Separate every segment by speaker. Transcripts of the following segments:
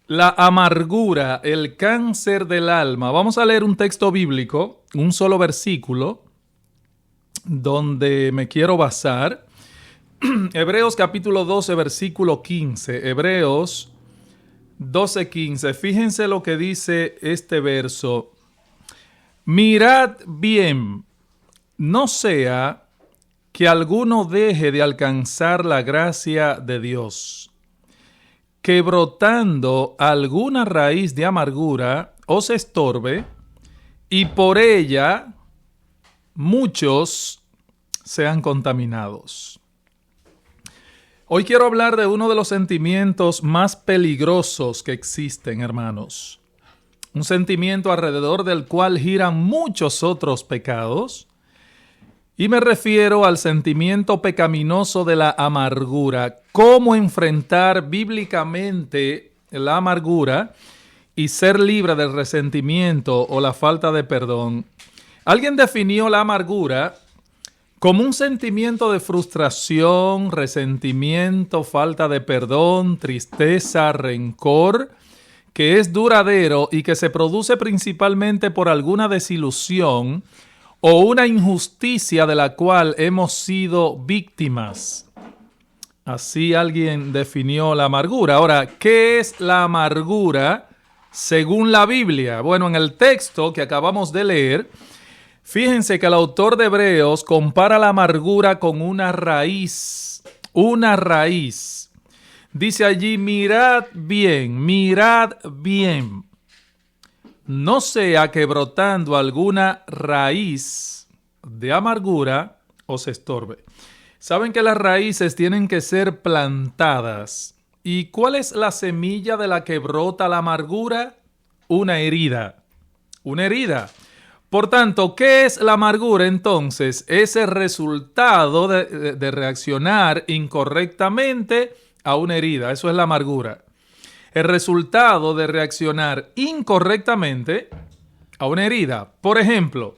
Speaker 1: La amargura, el cáncer del alma. Vamos a leer un texto bíblico, un solo versículo, donde me quiero basar. Hebreos capítulo 12, versículo 15. Hebreos 12, 15. Fíjense lo que dice este verso. Mirad bien, no sea que alguno deje de alcanzar la gracia de Dios, que brotando alguna raíz de amargura os estorbe, y por ella muchos sean contaminados. Hoy quiero hablar de uno de los sentimientos más peligrosos que existen, hermanos. Un sentimiento alrededor del cual giran muchos otros pecados. Y me refiero al sentimiento pecaminoso de la amargura. Cómo enfrentar bíblicamente la amargura y ser libre del resentimiento o la falta de perdón. Alguien definió la amargura como un sentimiento de frustración, resentimiento, falta de perdón, tristeza, rencor, que es duradero y que se produce principalmente por alguna desilusión o una injusticia de la cual hemos sido víctimas. Así alguien definió la amargura. Ahora, ¿qué es la amargura según la Biblia? Bueno, en el texto que acabamos de leer, fíjense que el autor de Hebreos compara la amargura con una raíz. Una raíz. Dice allí, mirad bien, no sea que brotando alguna raíz de amargura os estorbe. Saben que las raíces tienen que ser plantadas. ¿Y cuál es la semilla de la que brota la amargura? Una herida. Una herida. Por tanto, ¿qué es la amargura entonces? Es el resultado de reaccionar incorrectamente a una herida. Eso es la amargura. El resultado de reaccionar incorrectamente a una herida. Por ejemplo,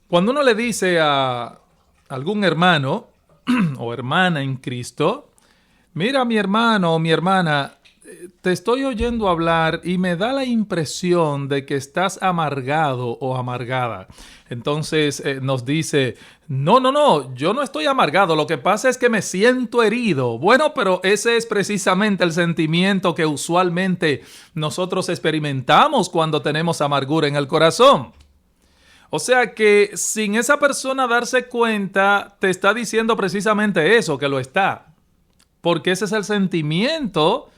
Speaker 1: cuando uno le dice a algún hermano o hermana en Cristo, mira, mi hermano o mi hermana, te estoy oyendo hablar y me da la impresión de que estás amargado o amargada. Entonces nos dice, no, yo no estoy amargado, lo que pasa es que me siento herido. Bueno, pero ese es precisamente el sentimiento que usualmente nosotros experimentamos cuando tenemos amargura en el corazón. O sea que sin esa persona darse cuenta, te está diciendo precisamente eso, que lo está. Porque ese es el sentimiento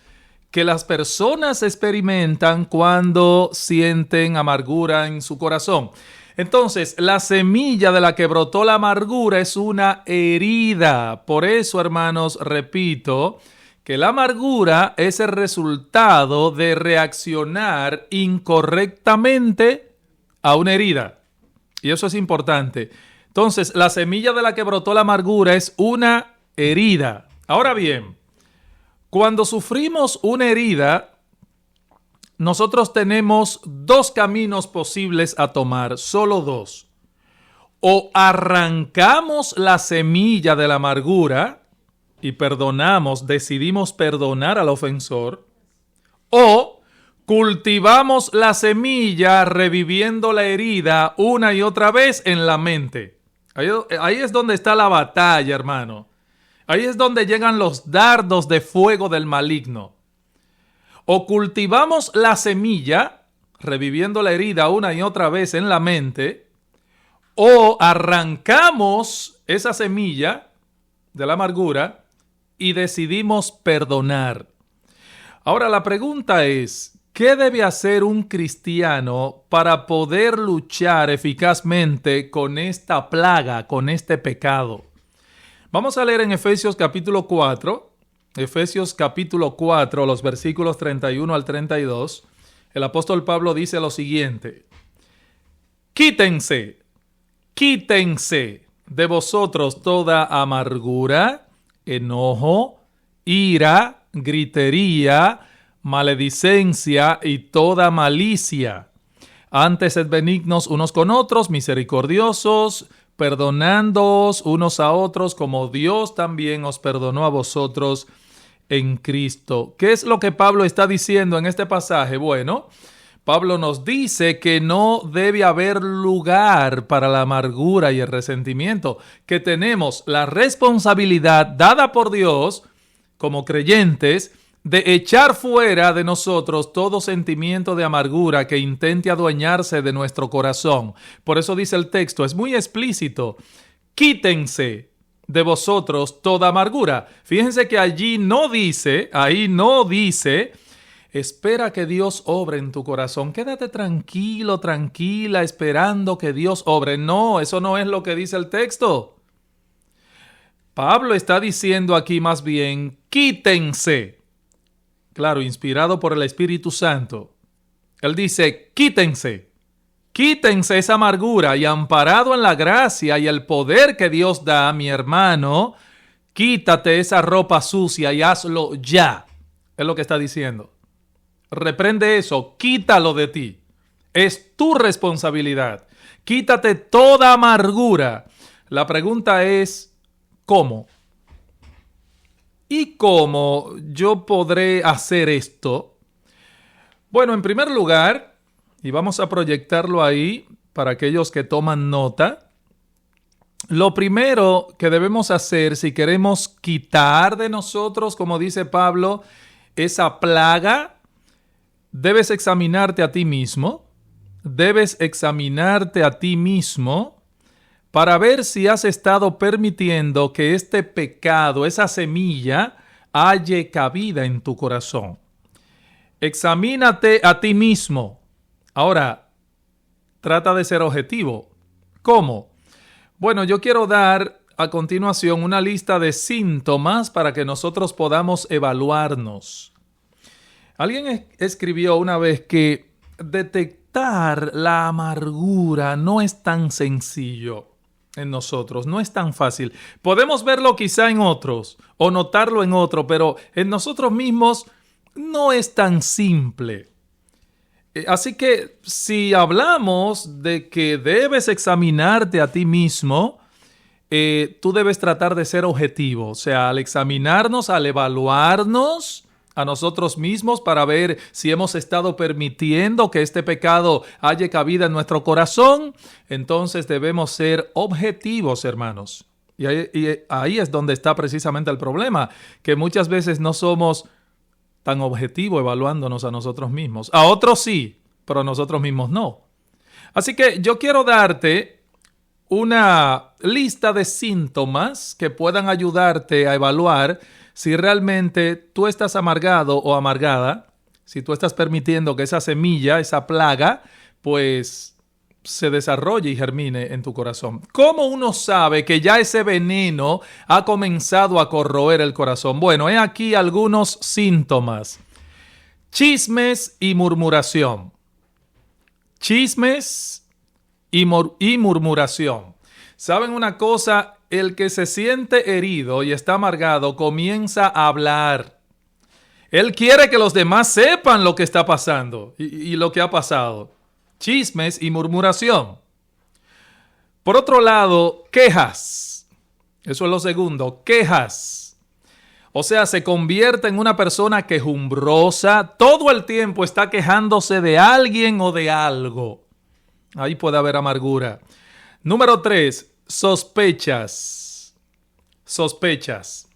Speaker 1: que las personas experimentan cuando sienten amargura en su corazón. Entonces, la semilla de la que brotó la amargura es una herida. Por eso, hermanos, repito, que la amargura es el resultado de reaccionar incorrectamente a una herida. Y eso es importante. Entonces, la semilla de la que brotó la amargura es una herida. Ahora bien, cuando sufrimos una herida, nosotros tenemos dos caminos posibles a tomar, solo dos. O arrancamos la semilla de la amargura y decidimos perdonar al ofensor, o cultivamos la semilla reviviendo la herida una y otra vez en la mente. Ahí es donde está la batalla, hermano. Ahí es donde llegan los dardos de fuego del maligno. O cultivamos la semilla, reviviendo la herida una y otra vez en la mente, o arrancamos esa semilla de la amargura y decidimos perdonar. Ahora la pregunta es, ¿qué debe hacer un cristiano para poder luchar eficazmente con esta plaga, con este pecado? Vamos a leer en Efesios capítulo 4, los versículos 31 al 32. El apóstol Pablo dice lo siguiente: Quítense de vosotros toda amargura, enojo, ira, gritería, maledicencia y toda malicia. Antes sed benignos unos con otros, misericordiosos, perdonándoos unos a otros como Dios también os perdonó a vosotros en Cristo. ¿Qué es lo que Pablo está diciendo en este pasaje? Bueno, Pablo nos dice que no debe haber lugar para la amargura y el resentimiento, que tenemos la responsabilidad dada por Dios como creyentes de echar fuera de nosotros todo sentimiento de amargura que intente adueñarse de nuestro corazón. Por eso dice el texto, es muy explícito, quítense de vosotros toda amargura. Fíjense que ahí no dice, espera que Dios obre en tu corazón. Quédate tranquilo, tranquila, esperando que Dios obre. No, eso no es lo que dice el texto. Pablo está diciendo aquí más bien, quítense. Claro, inspirado por el Espíritu Santo. Él dice, quítense esa amargura y amparado en la gracia y el poder que Dios da, mi hermano, quítate esa ropa sucia y hazlo ya. Es lo que está diciendo. Reprende eso, quítalo de ti. Es tu responsabilidad. Quítate toda amargura. La pregunta es, ¿cómo? ¿Y cómo yo podré hacer esto? Bueno, en primer lugar, y vamos a proyectarlo ahí para aquellos que toman nota, lo primero que debemos hacer si queremos quitar de nosotros, como dice Pablo, esa plaga, debes examinarte a ti mismo. Debes examinarte a ti mismo para ver si has estado permitiendo que este pecado, esa semilla, halle cabida en tu corazón. Examínate a ti mismo. Ahora, trata de ser objetivo. ¿Cómo? Bueno, yo quiero dar a continuación una lista de síntomas para que nosotros podamos evaluarnos. Alguien escribió una vez que detectar la amargura no es tan sencillo en nosotros, no es tan fácil. Podemos verlo quizá en otros o notarlo en otro, pero en nosotros mismos no es tan simple. Así que si hablamos de que debes examinarte a ti mismo, tú debes tratar de ser objetivo. O sea, al examinarnos, al evaluarnos a nosotros mismos para ver si hemos estado permitiendo que este pecado haya cabida en nuestro corazón, entonces debemos ser objetivos, hermanos. Y ahí es donde está precisamente el problema, que muchas veces no somos tan objetivos evaluándonos a nosotros mismos. A otros sí, pero a nosotros mismos no. Así que yo quiero darte una lista de síntomas que puedan ayudarte a evaluar si realmente tú estás amargado o amargada, si tú estás permitiendo que esa semilla, esa plaga, pues se desarrolle y germine en tu corazón. ¿Cómo uno sabe que ya ese veneno ha comenzado a corroer el corazón? Bueno, he aquí algunos síntomas. Chismes y murmuración. Chismes y murmuración. ¿Saben una cosa? El que se siente herido y está amargado comienza a hablar. Él quiere que los demás sepan lo que está pasando y lo que ha pasado. Chismes y murmuración. Por otro lado, quejas. Eso es lo segundo, quejas. O sea, se convierte en una persona quejumbrosa. Todo el tiempo está quejándose de alguien o de algo. Ahí puede haber amargura. Número 3, sospechas. Sospechas.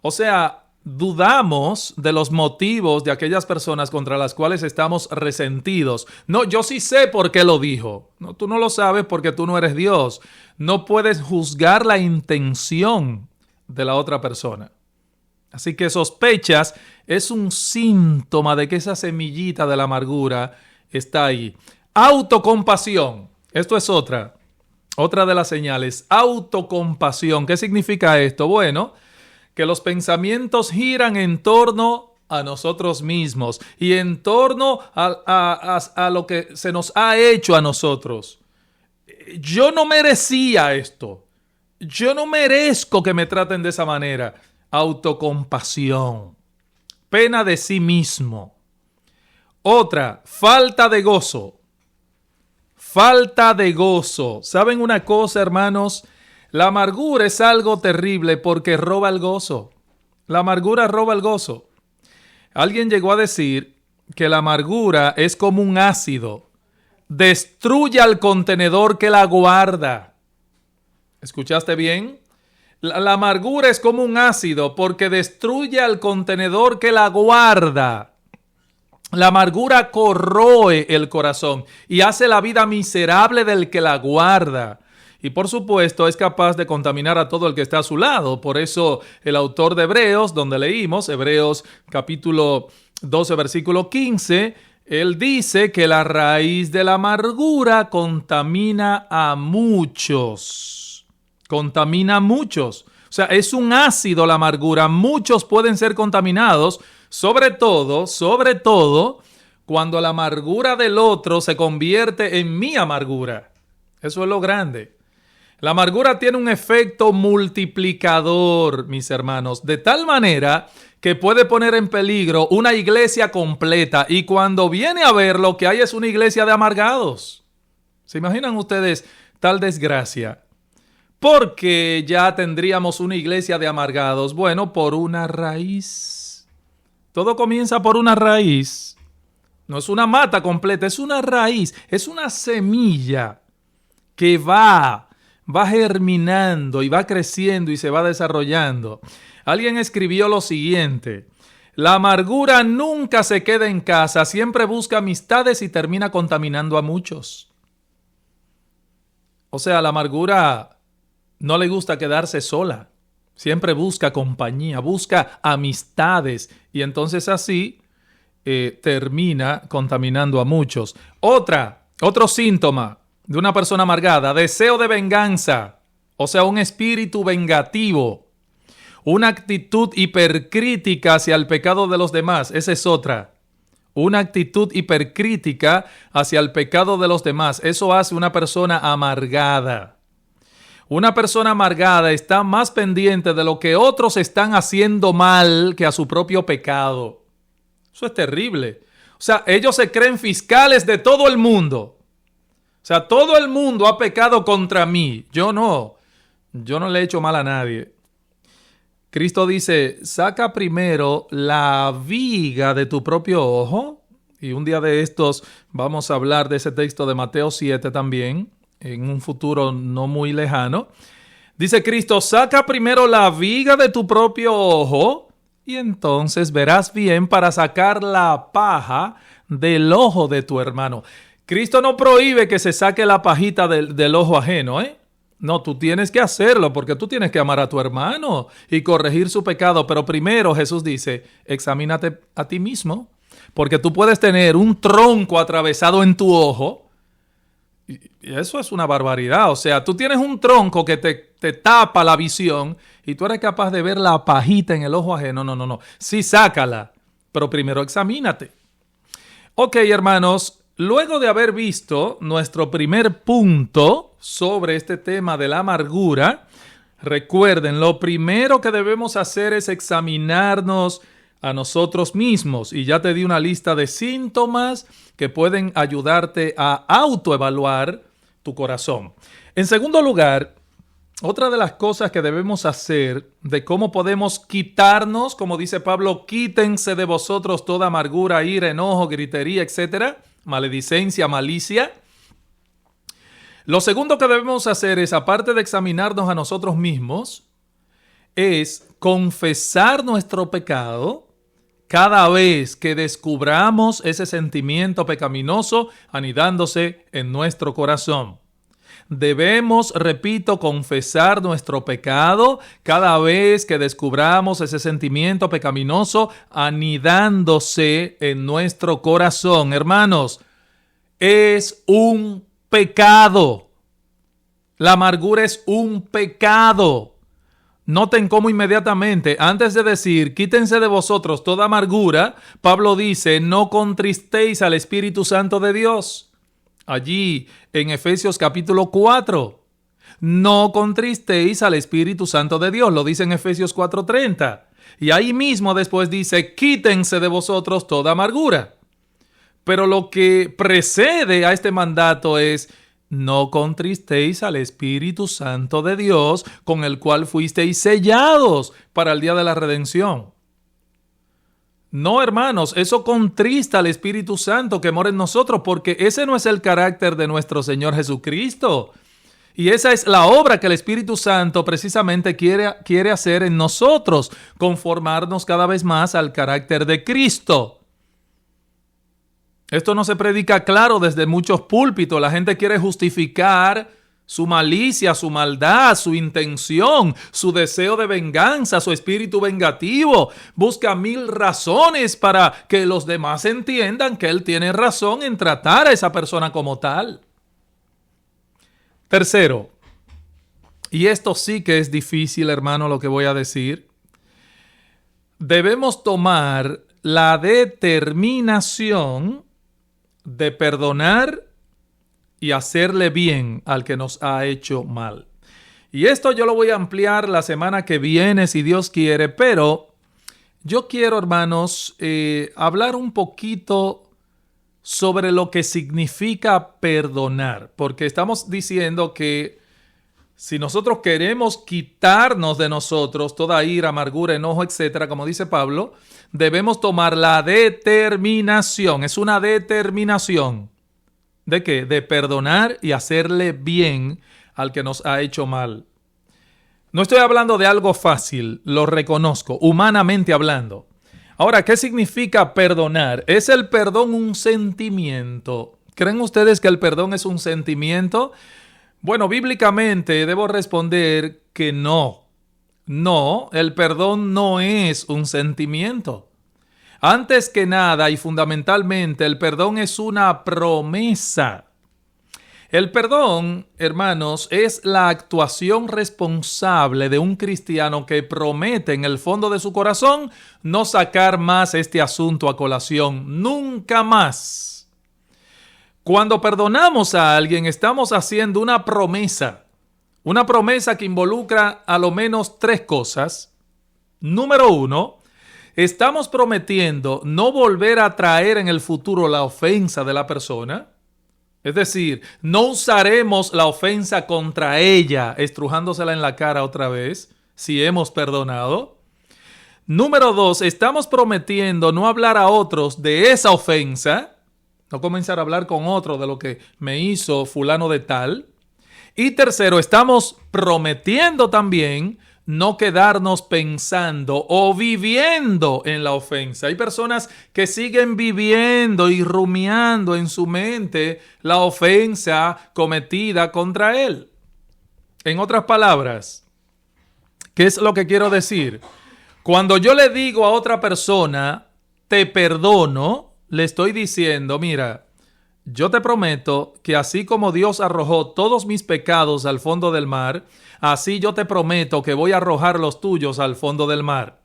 Speaker 1: O sea, dudamos de los motivos de aquellas personas contra las cuales estamos resentidos. No, yo sí sé por qué lo dijo. No, tú no lo sabes porque tú no eres Dios. No puedes juzgar la intención de la otra persona. Así que sospechas es un síntoma de que esa semillita de la amargura está ahí. Autocompasión. Esto es otra de las señales. Autocompasión. ¿Qué significa esto? Bueno, que los pensamientos giran en torno a nosotros mismos y en torno a lo que se nos ha hecho a nosotros. Yo no merecía esto. Yo no merezco que me traten de esa manera. Autocompasión. Pena de sí mismo. Otra, falta de gozo. Falta de gozo. ¿Saben una cosa, hermanos? La amargura es algo terrible porque roba el gozo. La amargura roba el gozo. Alguien llegó a decir que la amargura es como un ácido. Destruye al contenedor que la guarda. ¿Escuchaste bien? La amargura es como un ácido porque destruye al contenedor que la guarda. La amargura corroe el corazón y hace la vida miserable del que la guarda. Y por supuesto es capaz de contaminar a todo el que está a su lado. Por eso el autor de Hebreos, donde leímos, Hebreos capítulo 12, versículo 15, él dice que la raíz de la amargura contamina a muchos. Contamina a muchos. O sea, es un ácido la amargura. Muchos pueden ser contaminados, sobre todo, cuando la amargura del otro se convierte en mi amargura. Eso es lo grande. La amargura tiene un efecto multiplicador, mis hermanos, de tal manera que puede poner en peligro una iglesia completa. Y cuando viene a ver, lo que hay es una iglesia de amargados. ¿Se imaginan ustedes tal desgracia? Porque ya tendríamos una iglesia de amargados. Bueno, por una raíz. Todo comienza por una raíz. No es una mata completa, es una raíz, es una semilla que va germinando y va creciendo y se va desarrollando. Alguien escribió lo siguiente: la amargura nunca se queda en casa, siempre busca amistades y termina contaminando a muchos. O sea, la amargura no le gusta quedarse sola, siempre busca compañía, busca amistades y entonces así termina contaminando a muchos. Otro síntoma de una persona amargada: deseo de venganza, o sea, un espíritu vengativo, una actitud hipercrítica hacia el pecado de los demás. Esa es otra. Una actitud hipercrítica hacia el pecado de los demás. Eso hace una persona amargada. Una persona amargada está más pendiente de lo que otros están haciendo mal que a su propio pecado. Eso es terrible. O sea, ellos se creen fiscales de todo el mundo. O sea, todo el mundo ha pecado contra mí. Yo no le he hecho mal a nadie. Cristo dice, saca primero la viga de tu propio ojo. Y un día de estos vamos a hablar de ese texto de Mateo 7 también, en un futuro no muy lejano. Dice Cristo, saca primero la viga de tu propio ojo y entonces verás bien para sacar la paja del ojo de tu hermano. Cristo no prohíbe que se saque la pajita del ojo ajeno, ¿eh? No, tú tienes que hacerlo porque tú tienes que amar a tu hermano y corregir su pecado. Pero primero Jesús dice, examínate a ti mismo, porque tú puedes tener un tronco atravesado en tu ojo. Y eso es una barbaridad. O sea, tú tienes un tronco que te tapa la visión y tú eres capaz de ver la pajita en el ojo ajeno. No. Sí, sácala, pero primero examínate. Ok, hermanos. Luego de haber visto nuestro primer punto sobre este tema de la amargura, recuerden, lo primero que debemos hacer es examinarnos a nosotros mismos. Y ya te di una lista de síntomas que pueden ayudarte a autoevaluar tu corazón. En segundo lugar, otra de las cosas que debemos hacer de cómo podemos quitarnos, como dice Pablo, quítense de vosotros toda amargura, ira, enojo, gritería, etcétera, maledicencia, malicia. Lo segundo que debemos hacer es, aparte de examinarnos a nosotros mismos, es confesar nuestro pecado cada vez que descubramos ese sentimiento pecaminoso anidándose en nuestro corazón. Debemos, repito, confesar nuestro pecado cada vez que descubramos ese sentimiento pecaminoso anidándose en nuestro corazón. Hermanos, es un pecado. La amargura es un pecado. Noten cómo inmediatamente, antes de decir, quítense de vosotros toda amargura, Pablo dice, no contristéis al Espíritu Santo de Dios. Allí en Efesios capítulo 4, no contristéis al Espíritu Santo de Dios, lo dice en Efesios 4:30. Y ahí mismo después dice, quítense de vosotros toda amargura. Pero lo que precede a este mandato es, no contristéis al Espíritu Santo de Dios, con el cual fuisteis sellados para el día de la redención. No, hermanos, eso contrista al Espíritu Santo que mora en nosotros, porque ese no es el carácter de nuestro Señor Jesucristo. Y esa es la obra que el Espíritu Santo precisamente quiere hacer en nosotros, conformarnos cada vez más al carácter de Cristo. Esto no se predica claro desde muchos púlpitos. La gente quiere justificar su malicia, su maldad, su intención, su deseo de venganza, su espíritu vengativo. Busca 1000 razones para que los demás entiendan que él tiene razón en tratar a esa persona como tal. Tercero, y esto sí que es difícil, hermano, lo que voy a decir. Debemos tomar la determinación de perdonar y hacerle bien al que nos ha hecho mal. Y esto yo lo voy a ampliar la semana que viene, si Dios quiere, pero yo quiero, hermanos, hablar un poquito sobre lo que significa perdonar, porque estamos diciendo que si nosotros queremos quitarnos de nosotros toda ira, amargura, enojo, etcétera, como dice Pablo, debemos tomar la determinación. Es una determinación. ¿De qué? De perdonar y hacerle bien al que nos ha hecho mal. No estoy hablando de algo fácil, lo reconozco, humanamente hablando. Ahora, ¿qué significa perdonar? ¿Es el perdón un sentimiento? ¿Creen ustedes que el perdón es un sentimiento? Bueno, bíblicamente debo responder que no. No, el perdón no es un sentimiento. Antes que nada y fundamentalmente, el perdón es una promesa. El perdón, hermanos, es la actuación responsable de un cristiano que promete en el fondo de su corazón no sacar más este asunto a colación, nunca más. Cuando perdonamos a alguien, estamos haciendo una promesa que involucra a lo menos 3 cosas. Número 1, estamos prometiendo no volver a traer en el futuro la ofensa de la persona. Es decir, no usaremos la ofensa contra ella, estrujándosela en la cara otra vez, si hemos perdonado. Número 2, estamos prometiendo no hablar a otros de esa ofensa, no comenzar a hablar con otro de lo que me hizo fulano de tal. Y tercero, estamos prometiendo también no quedarnos pensando o viviendo en la ofensa. Hay personas que siguen viviendo y rumiando en su mente la ofensa cometida contra él. En otras palabras, ¿qué es lo que quiero decir? Cuando yo le digo a otra persona, te perdono, le estoy diciendo, mira, yo te prometo que así como Dios arrojó todos mis pecados al fondo del mar, así yo te prometo que voy a arrojar los tuyos al fondo del mar.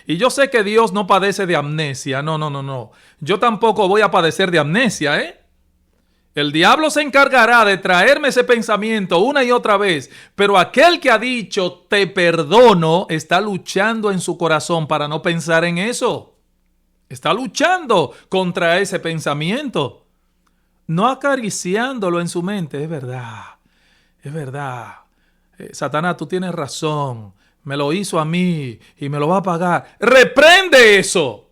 Speaker 1: Y yo sé que Dios no padece de amnesia. No. Yo tampoco voy a padecer de amnesia, ¿eh? El diablo se encargará de traerme ese pensamiento una y otra vez, pero aquel que ha dicho te perdono está luchando en su corazón para no pensar en eso. Está luchando contra ese pensamiento. No acariciándolo en su mente. Es verdad. Satanás, tú tienes razón. Me lo hizo a mí y me lo va a pagar. ¡Reprende eso!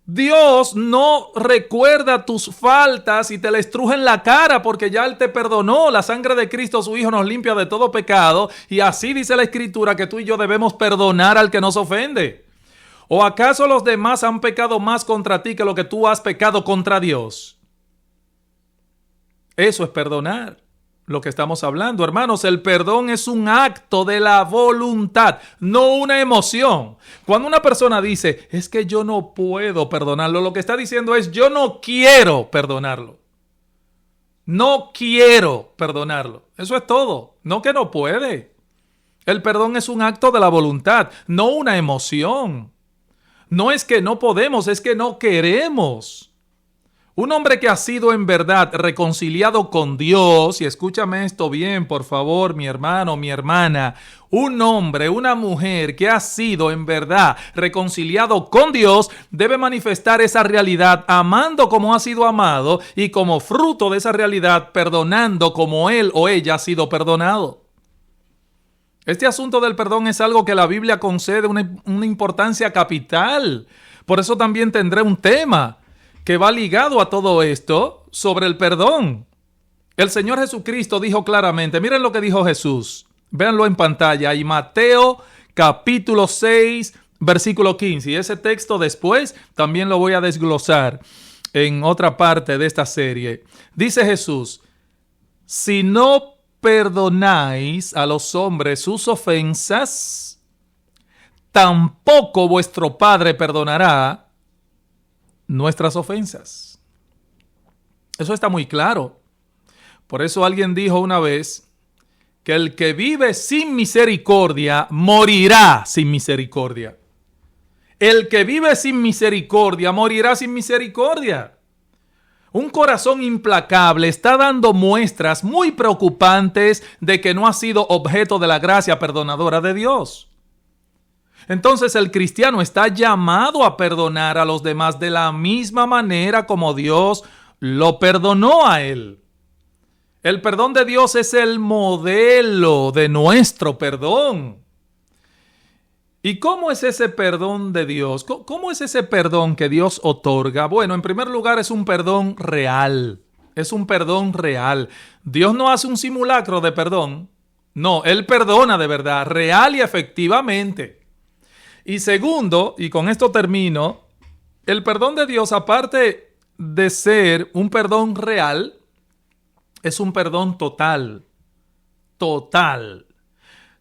Speaker 1: Dios no recuerda tus faltas y te le estruja en la cara porque ya Él te perdonó. La sangre de Cristo, su Hijo, nos limpia de todo pecado. Y así dice la Escritura que tú y yo debemos perdonar al que nos ofende. ¿O acaso los demás han pecado más contra ti que lo que tú has pecado contra Dios? Eso es perdonar, lo que estamos hablando. Hermanos, el perdón es un acto de la voluntad, no una emoción. Cuando una persona dice, es que yo no puedo perdonarlo, lo que está diciendo es, yo no quiero perdonarlo. No quiero perdonarlo. Eso es todo. No que no puede. El perdón es un acto de la voluntad, no una emoción. No es que no podemos, es que no queremos. Un hombre que ha sido en verdad reconciliado con Dios, y escúchame esto bien, por favor, mi hermano, mi hermana, un hombre, una mujer que ha sido en verdad reconciliado con Dios, debe manifestar esa realidad amando como ha sido amado y como fruto de esa realidad perdonando como él o ella ha sido perdonado. Este asunto del perdón es algo que la Biblia concede una importancia capital, Por eso también tendré un tema que va ligado a todo esto sobre el perdón. El Señor Jesucristo dijo claramente, miren lo que dijo Jesús, véanlo en pantalla, y Mateo capítulo 6, versículo 15. Y ese texto después también lo voy a desglosar en otra parte de esta serie. Dice Jesús, si no perdonáis a los hombres sus ofensas, tampoco vuestro Padre perdonará nuestras ofensas. Eso está muy claro. Por eso alguien dijo una vez que el que vive sin misericordia morirá sin misericordia. El que vive sin misericordia morirá sin misericordia. Un corazón implacable está dando muestras muy preocupantes de que no ha sido objeto de la gracia perdonadora de Dios. Entonces el cristiano está llamado a perdonar a los demás de la misma manera como Dios lo perdonó a él. El perdón de Dios es el modelo de nuestro perdón. ¿Y cómo es ese perdón de Dios? ¿Cómo es ese perdón que Dios otorga? Bueno, en primer lugar es un perdón real. Es un perdón real. Dios no hace un simulacro de perdón. No, Él perdona de verdad, real y efectivamente. Y segundo, y con esto termino, el perdón de Dios, aparte de ser un perdón real, es un perdón total. Total.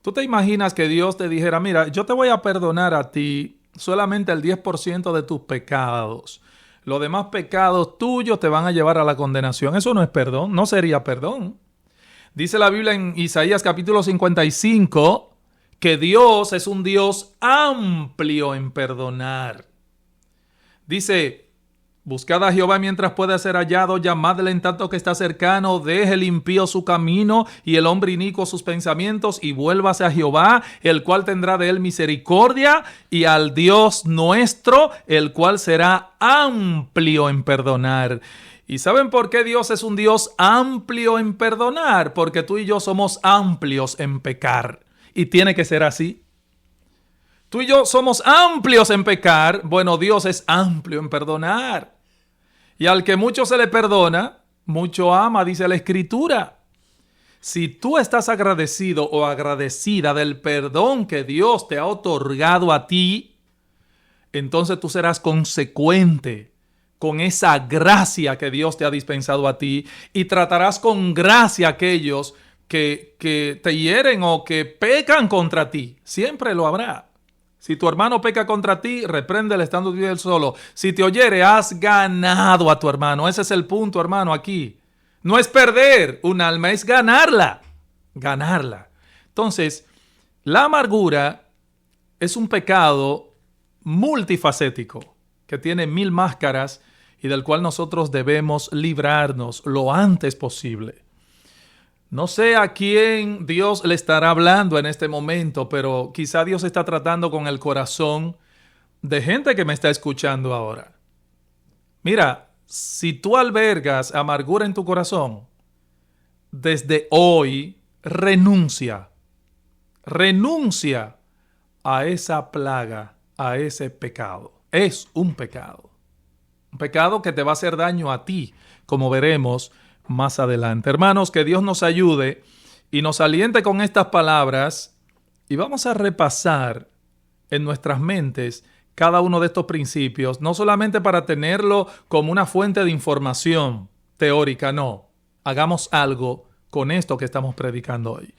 Speaker 1: ¿Tú te imaginas que Dios te dijera, mira, yo te voy a perdonar a ti solamente el 10% de tus pecados? Los demás pecados tuyos te van a llevar a la condenación. Eso no es perdón, no sería perdón. Dice la Biblia en Isaías capítulo 55 que Dios es un Dios amplio en perdonar. Dice, buscad a Jehová mientras pueda ser hallado, llamadle en tanto que está cercano, deje el impío su camino y el hombre inicuo sus pensamientos y vuélvase a Jehová, el cual tendrá de él misericordia, y al Dios nuestro, el cual será amplio en perdonar. ¿Y saben por qué Dios es un Dios amplio en perdonar? Porque tú y yo somos amplios en pecar. Y tiene que ser así. Tú y yo somos amplios en pecar. Bueno, Dios es amplio en perdonar. Y al que mucho se le perdona, mucho ama, dice la Escritura. Si tú estás agradecido o agradecida del perdón que Dios te ha otorgado a ti, entonces tú serás consecuente con esa gracia que Dios te ha dispensado a ti y tratarás con gracia a aquellos que te hieren o que pecan contra ti. Siempre lo habrá. Si tu hermano peca contra ti, repréndele estando tú y él solo. Si te oyere, has ganado a tu hermano. Ese es el punto, hermano, aquí. No es perder un alma, es ganarla. Ganarla. Entonces, la amargura es un pecado multifacético que tiene 1000 máscaras y del cual nosotros debemos librarnos lo antes posible. No sé a quién Dios le estará hablando en este momento, pero quizá Dios está tratando con el corazón de gente que me está escuchando ahora. Mira, si tú albergas amargura en tu corazón, desde hoy renuncia a esa plaga, a ese pecado. Es un pecado que te va a hacer daño a ti, como veremos más adelante. Hermanos, que Dios nos ayude y nos aliente con estas palabras y vamos a repasar en nuestras mentes cada uno de estos principios, no solamente para tenerlo como una fuente de información teórica, no. Hagamos algo con esto que estamos predicando hoy.